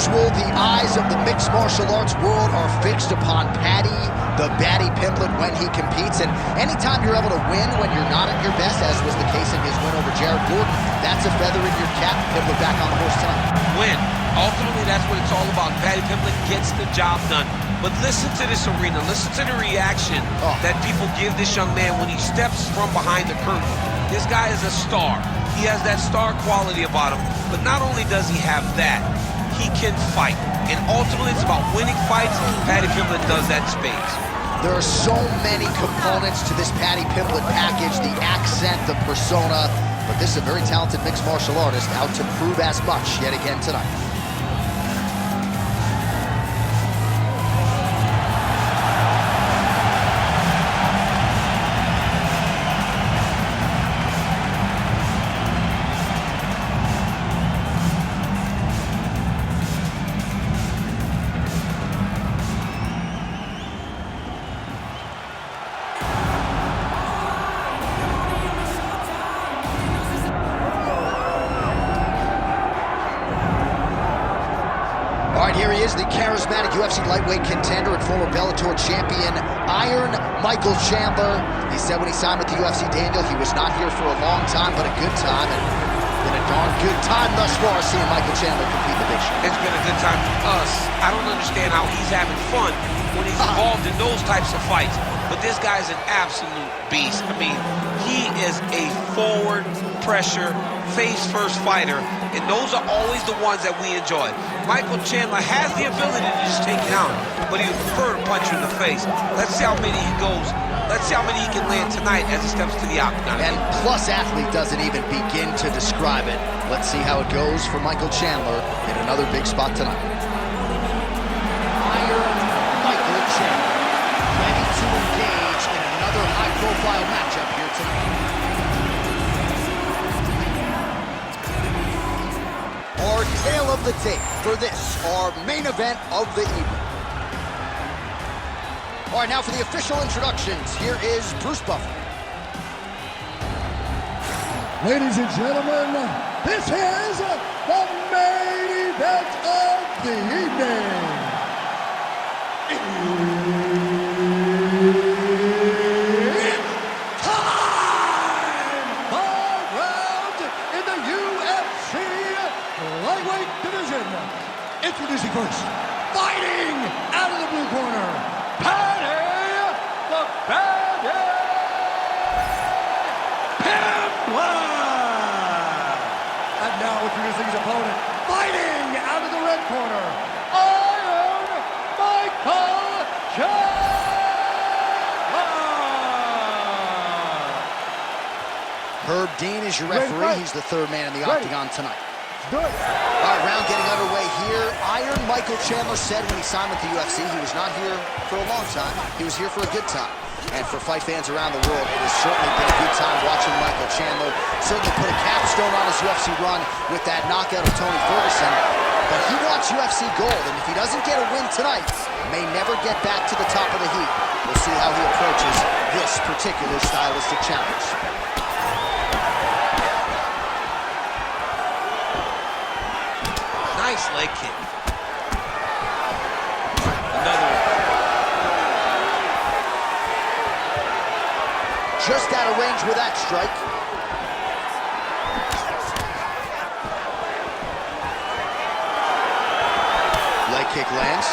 usual, the eyes of the mixed martial arts world are fixed upon Paddy, the Paddy Pimblett, when he competes. And anytime you're able to win when you're not at your best, as was the case in his win over Jared Gordon, that's a feather in your cap. Pimblett back on the horse tonight. Win. Ultimately, that's what it's all about. Paddy Pimblett gets the job done. But listen to this arena. Listen to the reaction that people give this young man when he steps from behind the curtain. This guy is a star. He has that star quality about him. But not only does he have that, he can fight. And ultimately, it's about winning fights. Paddy Pimblett does that in spades. There are so many components to this Paddy Pimblett package, the accent, the persona. But this is a very talented mixed martial artist out to prove as much yet again tonight. All right, here he is, the charismatic UFC lightweight contender and former Bellator champion, Iron Michael Chandler. He said when he signed with the UFC, Daniel, he was not here for a long time, but a good time. And been a darn good time thus far seeing Michael Chandler compete in the big show. It's been a good time for us. I don't understand how he's having fun when he's involved in those types of fights. But this guy's an absolute beast. I mean, he is a forward pressure, face-first fighter, and those are always the ones that we enjoy. Michael Chandler has the ability to just take it out, but he would prefer to punch you in the face. Let's see how many he goes. Let's see how many he can land tonight as he steps to the octagon. And plus athlete doesn't even begin to describe it. Let's see how it goes for Michael Chandler in another big spot tonight. Iron Michael Chandler, ready to engage in another high-profile matchup here tonight. Our tale of the tape for this, our main event of the evening. All right, now for the official introductions, here is Bruce Buffer. Ladies and gentlemen, this is the main event of the evening. It's time! 5 rounds in the UFC lightweight division. Introducing first, fighting out of the blue corner, Paddy the Paddy Pimblett. And now introducing his opponent, fighting out of the red corner, Iron Michael Chandler. Herb Dean is your referee. He's the third man in the octagon tonight. All right, round getting underway here. Iron Michael Chandler said when he signed with the UFC he was not here for a long time. He was here for a good time. And for fight fans around the world, it has certainly been a good time watching Michael Chandler. Certainly put a capstone on his UFC run with that knockout of Tony Ferguson. But he wants UFC gold, and if he doesn't get a win tonight, may never get back to the top of the heap. We'll see how he approaches this particular stylistic challenge. Nice leg kick. Another one. Just out of range with that strike. Leg kick lands.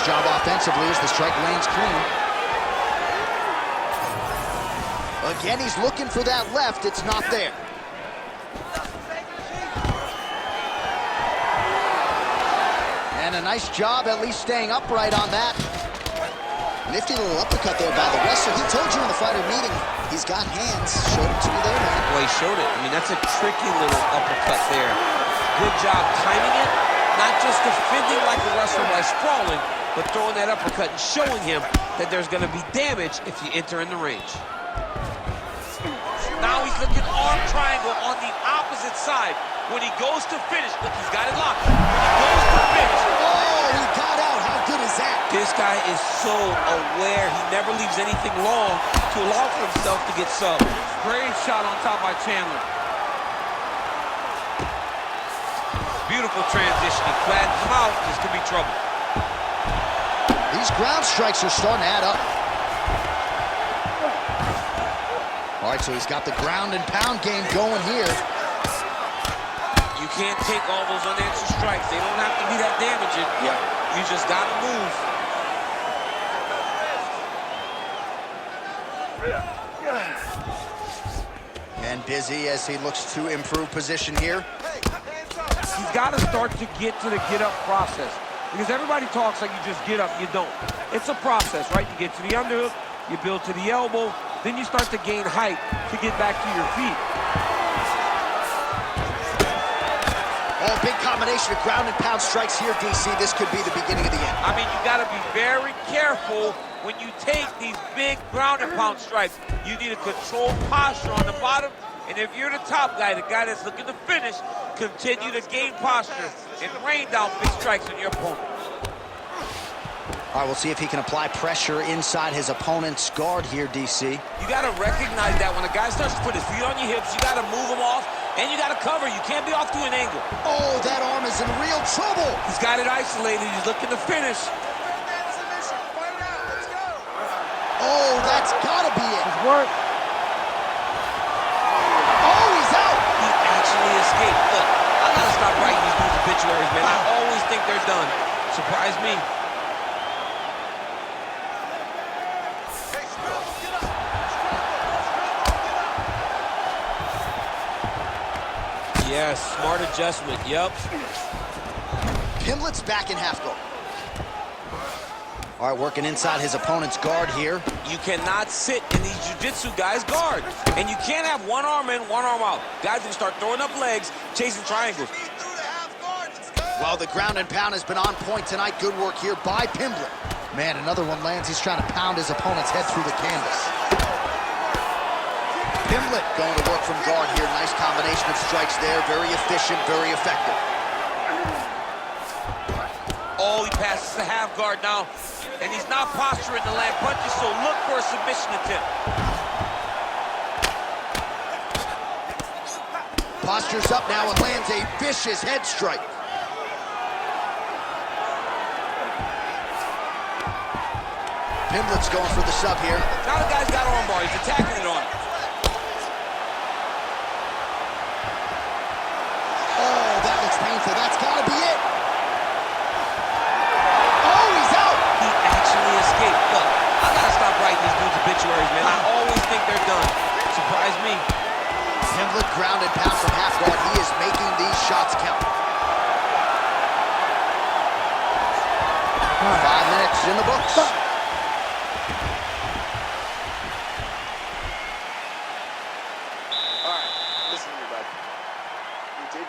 Job offensively as the strike lands clean. Again, he's looking for that left. It's not there. And a nice job at least staying upright on that. Nifty little uppercut there by the wrestler. He told you in the fighter meeting he's got hands. Showed it to you there, man. Well, he showed it. I mean, that's a tricky little uppercut there. Good job timing it. Not just defending like a wrestler by sprawling, but throwing that uppercut and showing him that there's going to be damage if you enter in the range. Now he's looking arm triangle on the opposite side. When he goes to finish, look, he's got it locked. When he goes to finish. Oh, he got out. How good is that? This guy is so aware. He never leaves anything long to allow for himself to get subbed. Great shot on top by Chandler. Beautiful transition. He flattens him out. This could be trouble. These ground strikes are starting to add up. All right, so he's got the ground and pound game going here. You can't take all those unanswered strikes. They don't have to be that damaging. Yeah. You just got to move. And busy as he looks to improve position here. He's got to start to get to the get-up process. Because everybody talks like you just get up, you don't. It's a process, right? You get to the underhook, you build to the elbow, then you start to gain height to get back to your feet. Oh, big combination of ground and pound strikes here, DC. This could be the beginning of the end. I mean, you got to be very careful when you take these big ground and pound strikes. You need a controlled posture on the bottom. And if you're the top guy, the guy that's looking to finish, continue to gain posture and rain down big strikes on your opponent. All right, we'll see if he can apply pressure inside his opponent's guard here, DC. You got to recognize that when a guy starts to put his feet on your hips, you got to move him off, and you got to cover. You can't be off to an angle. Oh, that arm is in real trouble. He's got it isolated. He's looking to finish. Oh, that's got to be it. It's work. Oh, he's out. He actually escaped. Look, I got to stop writing these dudes obituaries, man. I always think they're done. Surprise me. Yes, smart adjustment, yep. Pimblett's back in half guard. All right, working inside his opponent's guard here. You cannot sit in these jiu-jitsu guys' guard. And you can't have one arm in, one arm out. Guys can start throwing up legs, chasing triangles. Well, the ground and pound has been on point tonight. Good work here by Pimblett. Man, another one lands. He's trying to pound his opponent's head through the canvas. Pimblett going to work from guard here. Nice combination of strikes there. Very efficient, very effective. Oh, he passes the half guard now. And he's not posturing to land punches, so look for a submission attempt. Postures up now and lands a vicious head strike. Pimblett's going for the sub here. Now the guy's got armbar. He's attacking it on him. Oh, that looks painful. That's got to be it. Oh, he's out. He actually escaped. Look, I got to stop writing these dudes obituaries, man. I always think they're done. Surprise me. Pimblett ground and pound from half guard. He is making these shots count. 5 minutes in the books.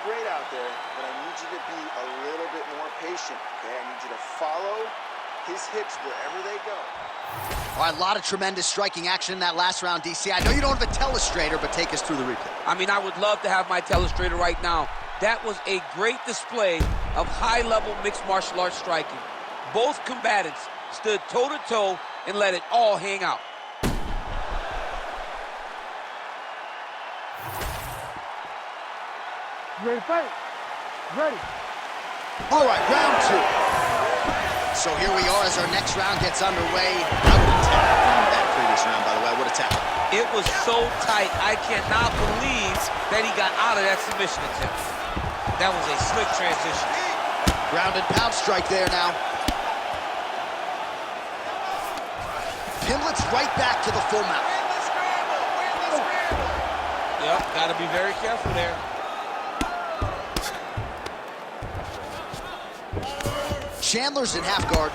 Great out there, but I need you to be a little bit more patient, okay? I need you to follow his hips wherever they go. All right, a lot of tremendous striking action in that last round, DC. I know you don't have a telestrator, but take us through the replay. I mean, I would love to have my telestrator right now. That was a great display of high-level mixed martial arts striking. Both combatants stood toe-to-toe and let it all hang out. Ready to fight? Ready. All right, round 2. So here we are as our next round gets underway. I would attack that previous round, by the way. I would attack. It was so tight, I cannot believe that he got out of that submission attempt. That was a slick transition. Ground and pound strike there now. Pimblett's right back to the full mount. Yep, got to be very careful there. Chandler's in half guard.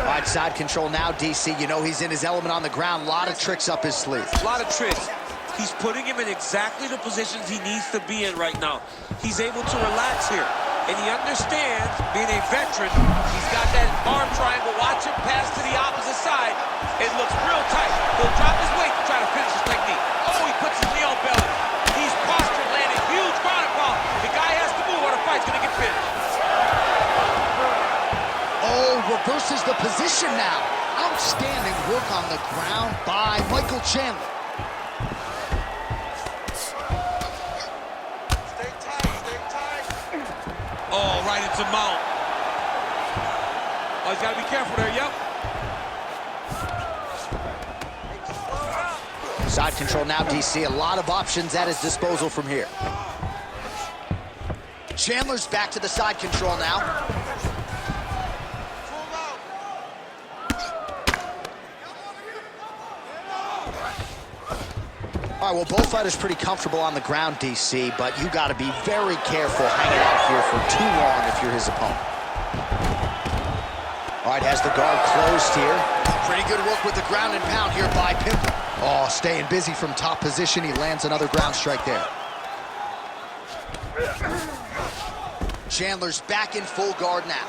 Right side control now, DC. You know he's in his element on the ground. A lot of tricks up his sleeve. A lot of tricks. He's putting him in exactly the positions he needs to be in right now. He's able to relax here. And he understands, being a veteran, he's got that arm triangle. Watch him pass to the opposite side. It looks real tight. He'll drop his weight to try to finish his technique. Oh, he puts his knee on belly. He's postured, landing huge ground and pound position now. Outstanding work on the ground by Michael Chandler. Stay tight, stay tight. Oh, right into mount. Oh, he's got to be careful there, yep. Side control now, DC. A lot of options at his disposal from here. Chandler's back to the side control now. All right, well, both fighters pretty comfortable on the ground, DC, but you got to be very careful hanging out here for too long if you're his opponent. All right, has the guard closed here. Pretty good work with the ground and pound here by Pimblett. Oh, staying busy from top position. He lands another ground strike there. Chandler's back in full guard now.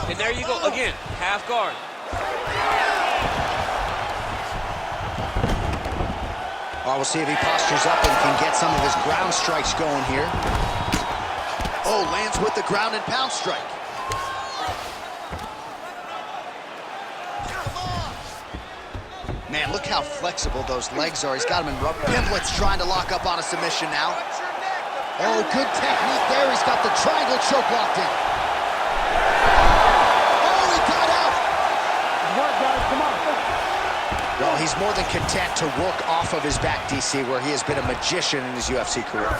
And there you go, again, half guard. All right, we'll see if he postures up and can get some of his ground strikes going here. Oh, lands with the ground and pound strike. Man, look how flexible those legs are. He's got him in rubber. Pimblett's trying to lock up on a submission now. Oh, good technique there. He's got the triangle choke locked in. Oh, he got out. Work, guys, come on. Well, he's more than content to work off of his back, DC, where he has been a magician in his UFC career.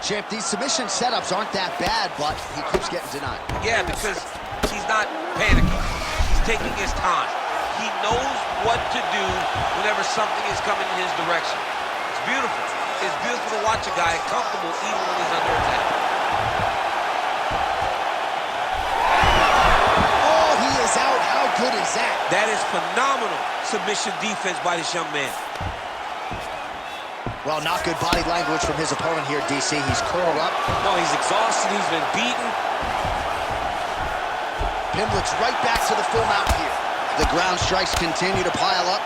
Champ, these submission setups aren't that bad, but he keeps getting denied. Yeah, because he's not panicking. He's taking his time. He knows what to do whenever something is coming in his direction. It's beautiful. It's beautiful to watch a guy comfortable even when he's under attack. Oh, he is out. How good is that? That is phenomenal submission defense by this young man. Well, not good body language from his opponent here, DC. He's curled up. No, he's exhausted. He's been beaten. Pimblett's right back to the full mount here. The ground strikes continue to pile up.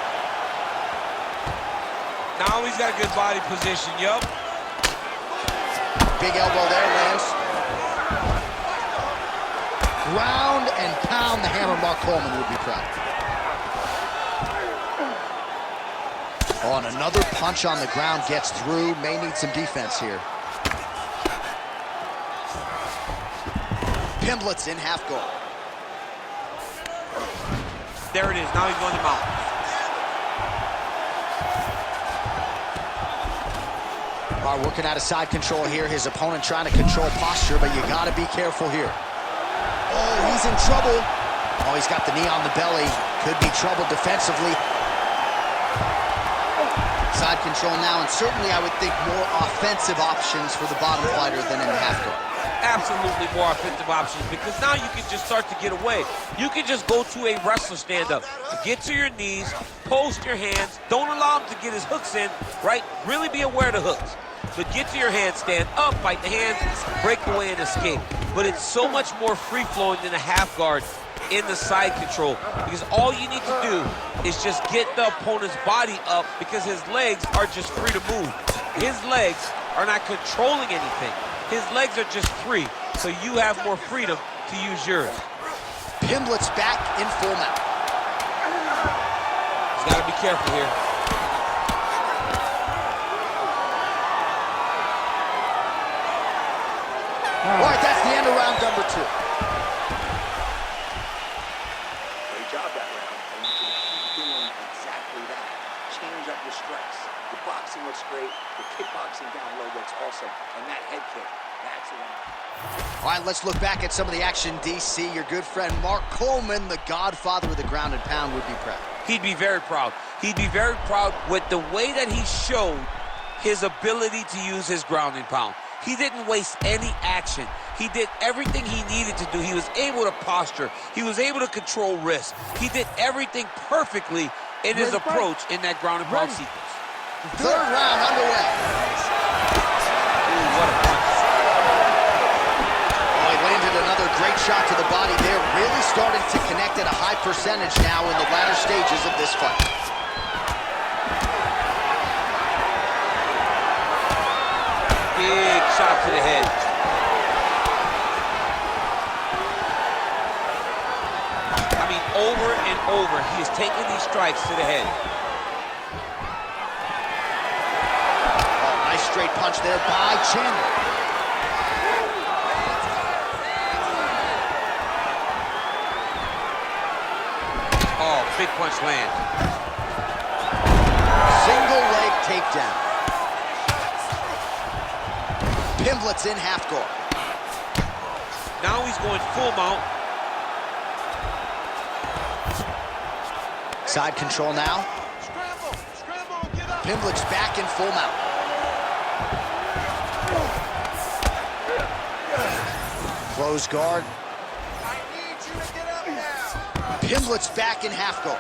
Now he's got a good body position, yup. Big elbow there, lands. Ground and pound. The hammer Mark Coleman would be proud. Oh, and another punch on the ground gets through. May need some defense here. Pimblett's in half guard. There it is. Now he's going to mount. All right, working out of side control here. His opponent trying to control posture, but you got to be careful here. Oh, he's in trouble. Oh, he's got the knee on the belly. Could be trouble defensively. Side control now, and certainly I would think more offensive options for the bottom fighter than in half guard. Absolutely more offensive options, because now you can just start to get away. You can just go to a wrestler stand-up. Get to your knees, post your hands. Don't allow him to get his hooks in, right? Really be aware of the hooks. But get to your hands, stand up, fight the hands, break away and escape. But it's so much more free-flowing than a half guard in the side control, because all you need to do is just get the opponent's body up, because his legs are just free to move. His legs are not controlling anything. His legs are just free, so you have more freedom to use yours. Pimblett's back in full mount. He's got to be careful here. All right, that's the end of round number 2. Great job that round, and you can keep doing exactly that. Change up your strikes. The boxing looks great. The kickboxing down low looks awesome. And that head kick, that's the one. All right, let's look back at some of the action, DC. Your good friend Mark Coleman, the godfather of the ground and pound, would be proud. He'd be very proud. He'd be very proud with the way that he showed his ability to use his ground and pound. He didn't waste any action. He did everything he needed to do. He was able to posture. He was able to control wrist. He did everything perfectly in his approach in that ground and pound sequence. Third round underway. Ooh, what a punch. Oh, he landed another great shot to the body there. Really starting to connect at a high percentage now in the latter stages of this fight. Big shot to the head. over and over. He is taking these strikes to the head. Oh, nice straight punch there by Chandler. Oh, big punch lands. Single leg takedown. Pimblett's in half guard. Now he's going full mount. Side control now. Pimblett's back in full mount. Close guard. Pimblett's back in half guard.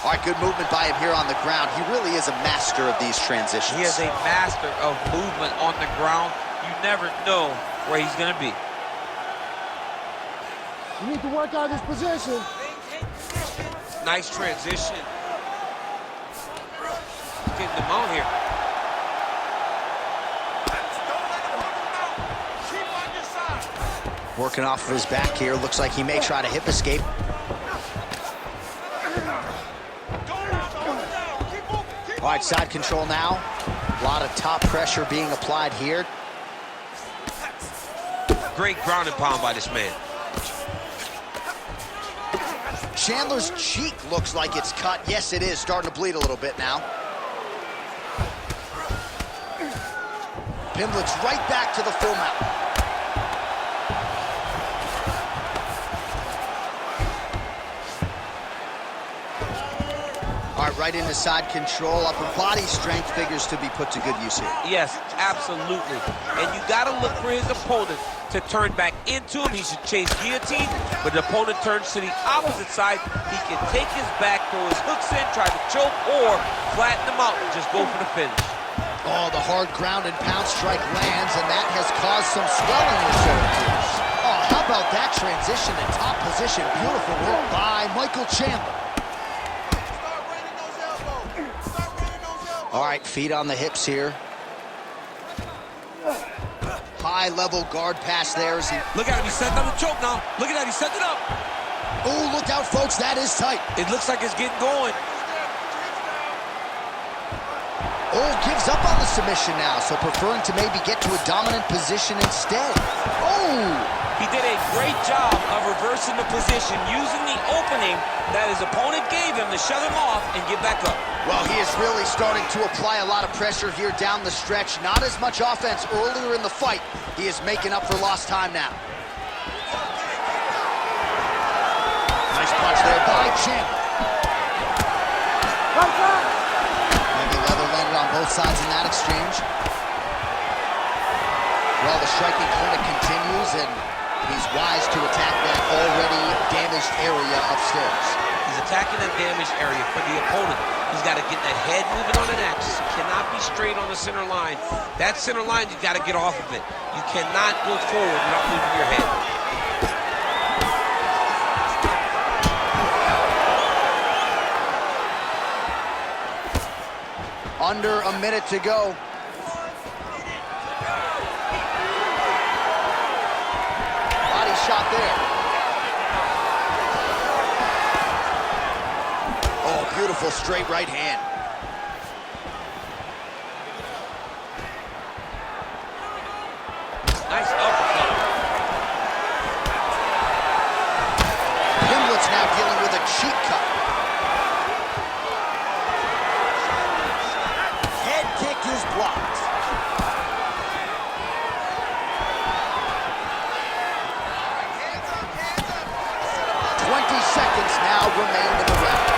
All right, good movement by him here on the ground. He really is a master of these transitions. He is a master of movement on the ground. You never know where he's going to be. You need to work out his position. Nice transition. Getting the mount here. Working off of his back here. Looks like he may try to hip escape. All right, side control now. A lot of top pressure being applied here. Great ground and pound by this man. Chandler's cheek looks like it's cut. Yes, it is. Starting to bleed a little bit now. Pimblett's right back to the full mount. All right, right into side control. Upper body strength figures to be put to good use here. Yes, absolutely. And you got to look for his opponent to turn back into him. He should chase guillotine, but the opponent turns to the opposite side. He can take his back, throw his hooks in, try to choke, or flatten him out and just go for the finish. Oh, the hard ground and pound strike lands, and that has caused some swelling or so it appears. Oh, how about that transition to top position? Beautiful work by Michael Chandler. All right, feet on the hips here. High-level guard pass there as he... Look at him, he's setting up the choke now. Look at that, he's setting it up. Oh, look out, folks, that is tight. It looks like it's getting going. Oh, gives up on the submission now, so preferring to maybe get to a dominant position instead. Oh! He did a great job of reversing the position, using the opening that his opponent gave him to shut him off and get back up. Well, he is really starting to apply a lot of pressure here down the stretch. Not as much offense earlier in the fight. He is making up for lost time now. Nice punch there by Chandler. Heavy leather landed on both sides in that exchange. Well, the striking clinic continues, and he's wise to attack that already damaged area upstairs. He's attacking that damaged area for the opponent. He's got to get that head moving on an axis. Cannot be straight on the center line. That center line, you've got to get off of it. You cannot go forward without moving your head. Under a minute to go. Body shot there. Oh, beautiful straight right hand. Nice uppercut. Pimblett's now dealing with a cheek cut. Head kick is blocked. Hands up, hands up. 20 seconds now remain in the round.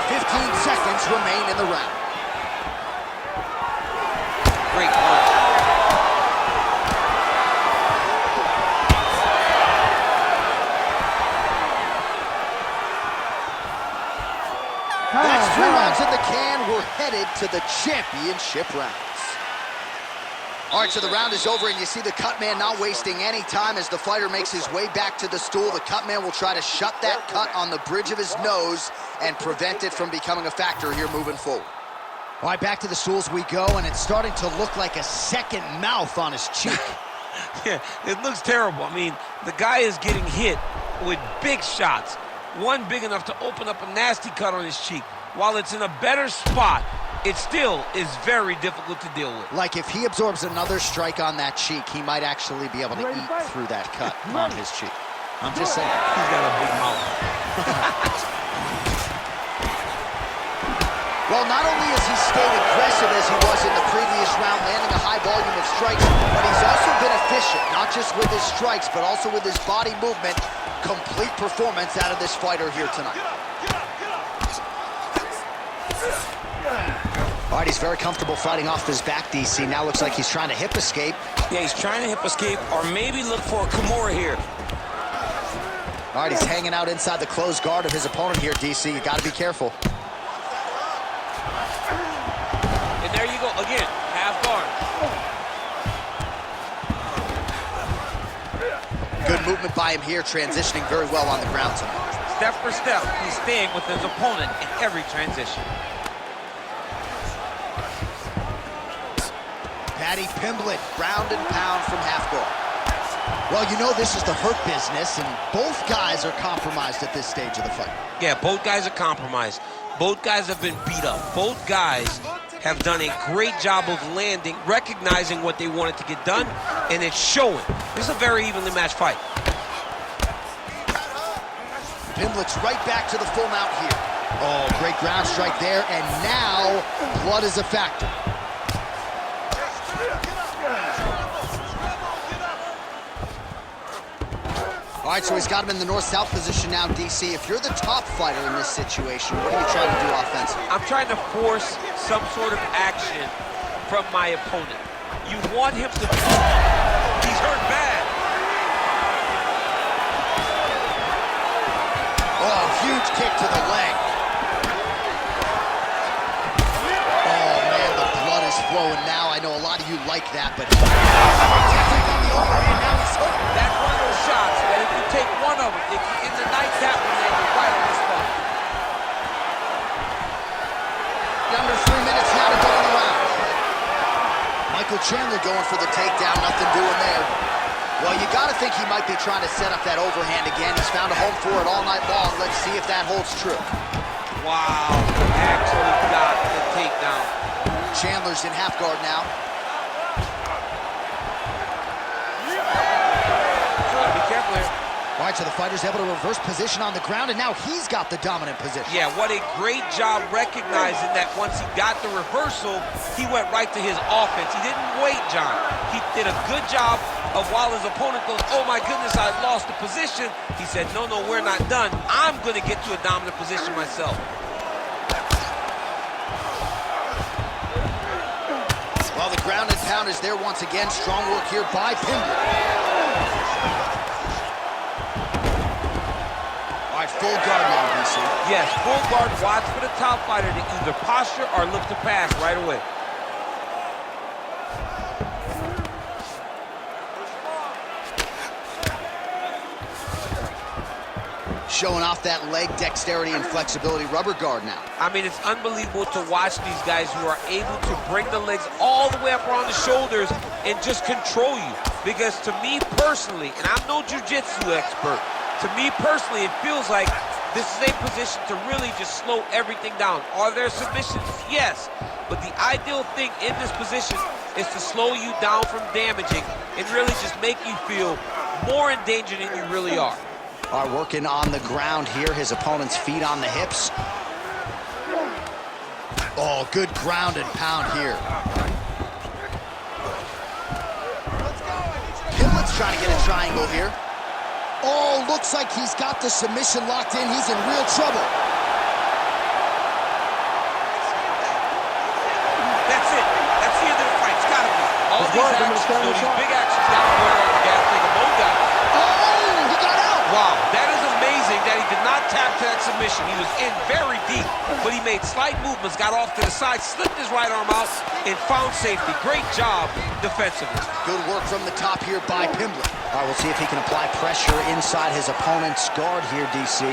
15 seconds remain in the round. Great punch. That's 3 rounds in the can. We're headed to the championship rounds. All right, so the round is over, and you see the cut man not wasting any time as the fighter makes his way back to the stool. The cut man will try to shut that cut on the bridge of his nose and prevent it from becoming a factor here moving forward. All right, back to the stools we go, and it's starting to look like a second mouth on his cheek. Yeah, it looks terrible. I mean, the guy is getting hit with big shots. One big enough to open up a nasty cut on his cheek. While it's in a better spot, it still is very difficult to deal with. Like if he absorbs another strike on that cheek, he might actually be able to eat through that cut on his cheek. I'm just saying. He's got a big mouth. Well, not only has he stayed aggressive as he was in the previous round, landing a high volume of strikes, but he's also been efficient, not just with his strikes, but also with his body movement. Complete performance out of this fighter here tonight. All right, he's very comfortable fighting off his back, DC. Now looks like he's trying to hip escape. Yeah, he's trying to hip escape or maybe look for a Kimura here. All right, he's hanging out inside the closed guard of his opponent here, DC. You got to be careful. And there you go, again, half guard. Good movement by him here, transitioning very well on the ground tonight. Step for step, he's staying with his opponent in every transition. Paddy Pimblett, ground and pound from half guard. Well, you know this is the hurt business, and both guys are compromised at this stage of the fight. Yeah, both guys are compromised. Both guys have been beat up. Both guys have done a great job of landing, recognizing what they wanted to get done, and it's showing. This is a very evenly matched fight. Pimblett's right back to the full mount here. Oh, great ground strike there, and now blood is a factor. All right, so he's got him in the north-south position now, DC. If you're the top fighter in this situation, what are you trying to do offensively? I'm trying to force some sort of action from my opponent. You want him to... He's hurt bad. Oh, huge kick to the leg. Oh, man, the blood is flowing now. I know a lot of you like that, but... That's one of those shots that if you take one of them, if you in the nightcap, then you're right on the spot. Under 3 minutes now to go in the round. Michael Chandler going for the takedown, nothing doing there. Well, you got to think he might be trying to set up that overhand again. He's found a home for it all night long. Let's see if that holds true. Wow, actually got the takedown. Chandler's in half guard now. Be careful here. All right, so the fighter's able to reverse position on the ground, and now he's got the dominant position. Yeah, what a great job recognizing that once he got the reversal, he went right to his offense. He didn't wait, John. He did a good job of while his opponent goes, oh my goodness, I lost the position. He said, no, no, we're not done. I'm going to get to a dominant position myself. Well, the ground and pound is there once again. Strong work here by Pimblett. All right, full guard now, DC. Yes, full guard, watch for the top fighter to either posture or look to pass right away. Showing off that leg dexterity and flexibility. Rubber guard now. I mean, it's unbelievable to watch these guys who are able to bring the legs all the way up around the shoulders and just control you. Because to me personally, and I'm no jiu-jitsu expert, to me personally, it feels like this is a position to really just slow everything down. Are there submissions? Yes. But the ideal thing in this position is to slow you down from damaging and really just make you feel more in danger than you really are. All right, working on the ground here. His opponent's feet on the hips. Oh, good ground and pound here. Pimblett's trying to get a triangle here. Oh, looks like he's got the submission locked in. He's in real trouble. That's it. That's the end of the fight. It's gotta be. All these actions, these big actions down the border on the gas tank of both guys. Oh, he got out. Wow, that is amazing that he did not tap to that submission. He was in very deep, but he made slight movements, got off to the side, slipped his right arm out, and found safety. Great job defensively. Good work from the top here by Pimblett. All right, we'll see if he can apply pressure inside his opponent's guard here, DC.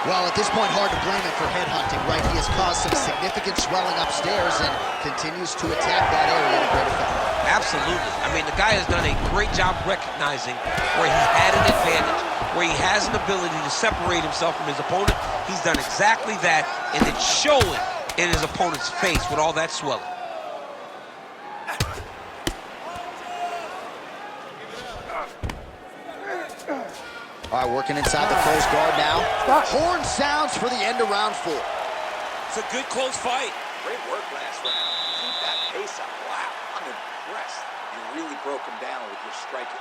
Well, at this point, hard to blame him for headhunting, right? He has caused some significant swelling upstairs and continues to attack that area to great effect. Absolutely. I mean, the guy has done a great job recognizing where he had an advantage, where he has an ability to separate himself from his opponent. He's done exactly that, and it's showing in his opponent's face with all that swelling. All right, working inside the closed guard now. Horn sounds for the end of round 4. It's a good close fight. Great work last round. Keep that pace up. Wow, I'm impressed. You really broke him down with your striking.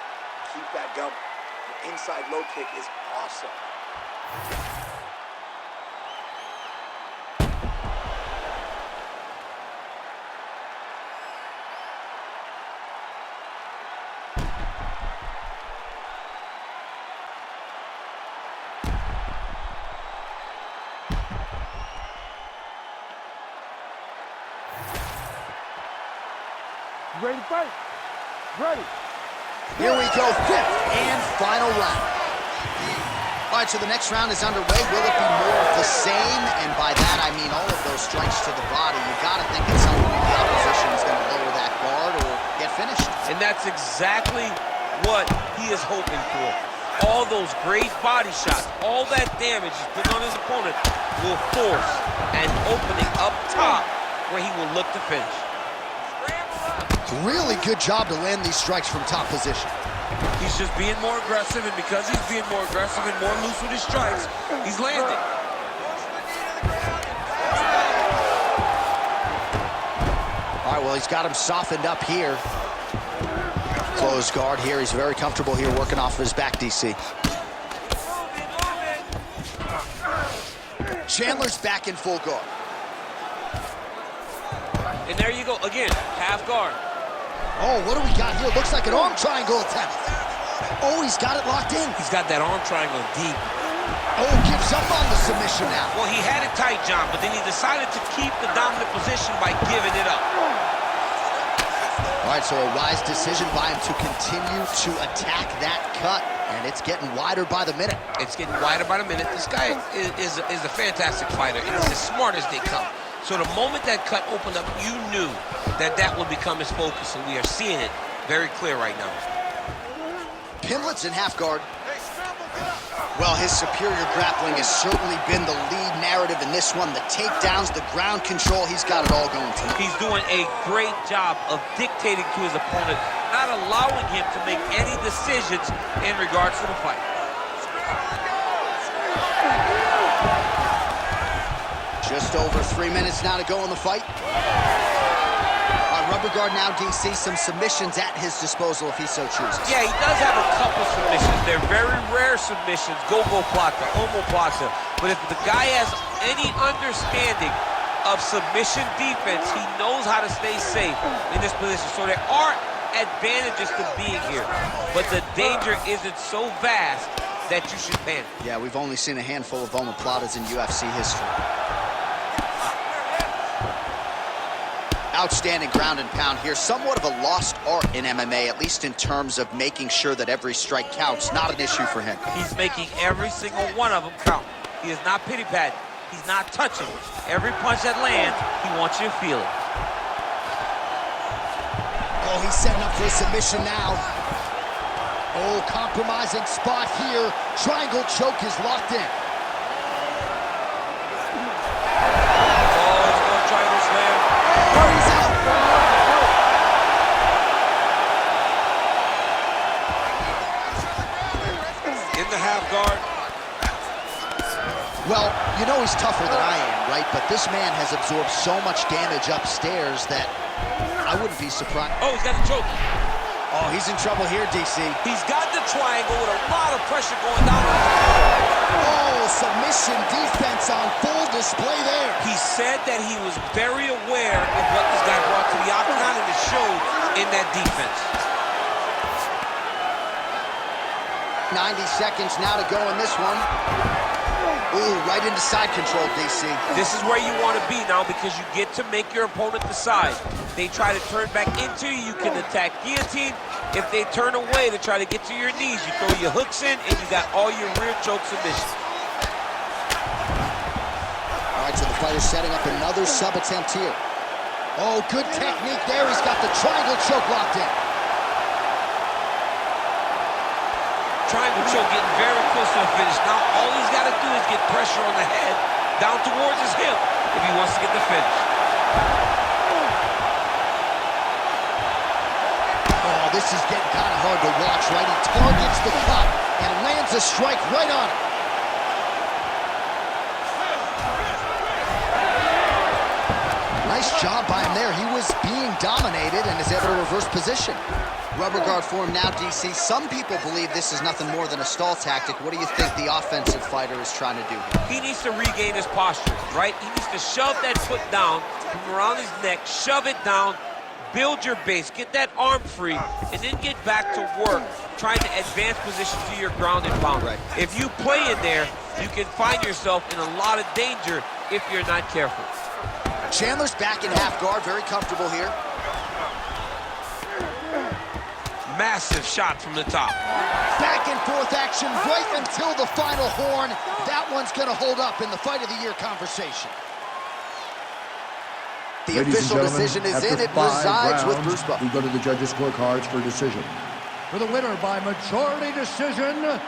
Keep that going. The inside low kick is awesome. Ready to fight? Ready. Here we go, 5th and final round. All right, so the next round is underway. Will it be more of the same? And by that, I mean all of those strikes to the body. You got to think that someone in the opposition is going to lower that guard or get finished. And that's exactly what he is hoping for. All those great body shots, all that damage he's putting on his opponent will force an opening up top where he will look to finish. Really good job to land these strikes from top position. He's just being more aggressive, and because he's being more aggressive and more loose with his strikes, he's landing. All right, well, he's got him softened up here. Closed guard here. He's very comfortable here working off of his back, DC. Chandler's back in full guard. And there you go, again, half guard. Oh, what do we got here? Looks like an arm triangle attempt. Oh, he's got it locked in. He's got that arm triangle deep. Oh, gives up on the submission now. Well, he had it tight, John, but then he decided to keep the dominant position by giving it up. All right, so a wise decision by him to continue to attack that cut, and it's getting wider by the minute. It's getting wider by the minute. This guy is a fantastic fighter, and he's as smart as they come. So the moment that cut opened up, you knew that that would become his focus, and we are seeing it very clear right now. Pimblett's in half guard. Well, his superior grappling has certainly been the lead narrative in this one. The takedowns, the ground control, he's got it all going tonight. He's doing a great job of dictating to his opponent, not allowing him to make any decisions in regards to the fight. Just over 3 minutes now to go in the fight. Rubber guard now, DC. Some submissions at his disposal if he so chooses. Yeah, he does have a couple submissions. They're very rare submissions. Go-go plata, omoplata. But if the guy has any understanding of submission defense, he knows how to stay safe in this position. So there are advantages to being here. But the danger isn't so vast that you should panic. Yeah, we've only seen a handful of omoplatas in UFC history. Outstanding ground and pound here. Somewhat of a lost art in MMA, at least in terms of making sure that every strike counts. Not an issue for him. He's making every single one of them count. He is not pity-patting. He's not touching. Every punch that lands, he wants you to feel it. Oh, he's setting up for a submission now. Oh, compromising spot here. Triangle choke is locked in. Well, you know he's tougher than I am, right? But this man has absorbed so much damage upstairs that I wouldn't be surprised. Oh, he's got the choke. Oh, he's in trouble here, DC. He's got the triangle with a lot of pressure going down. Oh, submission defense on full display there. He said that he was very aware of what this guy brought to the octagon, and it showed in that defense. 90 seconds now to go in this one. Ooh, right into side control, DC. This is where you want to be now because you get to make your opponent decide. They try to turn back into you, you can attack guillotine. If they turn away to try to get to your knees, you throw your hooks in and you got all your rear choke submissions. All right, so the fighter's setting up another sub attempt here. Oh, good technique there. He's got the triangle choke locked in. Triangle choke getting very close to the finish. Now all he's got to do is get pressure on the head, down towards his hip, if he wants to get the finish. Oh, this is getting kind of hard to watch, right? He targets the cut and lands a strike right on it. Nice job by him there. He was being dominated and is able to reverse position. Rubber guard for him now, DC. Some people believe this is nothing more than a stall tactic. What do you think the offensive fighter is trying to do here? He needs to regain his posture, right? He needs to shove that foot down from around his neck, shove it down, build your base, get that arm free, and then get back to work, trying to advance position to your ground and pound. Right. If you play in there, you can find yourself in a lot of danger if you're not careful. Chandler's back in half guard, very comfortable here. Massive shot from the top. Back and forth action right until the final horn. That one's going to hold up in the Fight of the Year conversation. The official decision is in. It resides with Bruce Buffer. We go to the judges' scorecards for decision. For the winner by majority decision,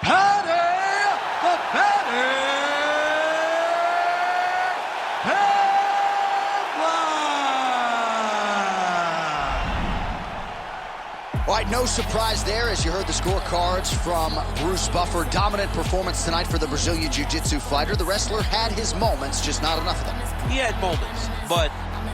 Paddy the Paddy Pimblett. All right, no surprise there as you heard the scorecards from Bruce Buffer. Dominant performance tonight for the Brazilian Jiu-Jitsu fighter. The wrestler had his moments, just not enough of them. He had moments, but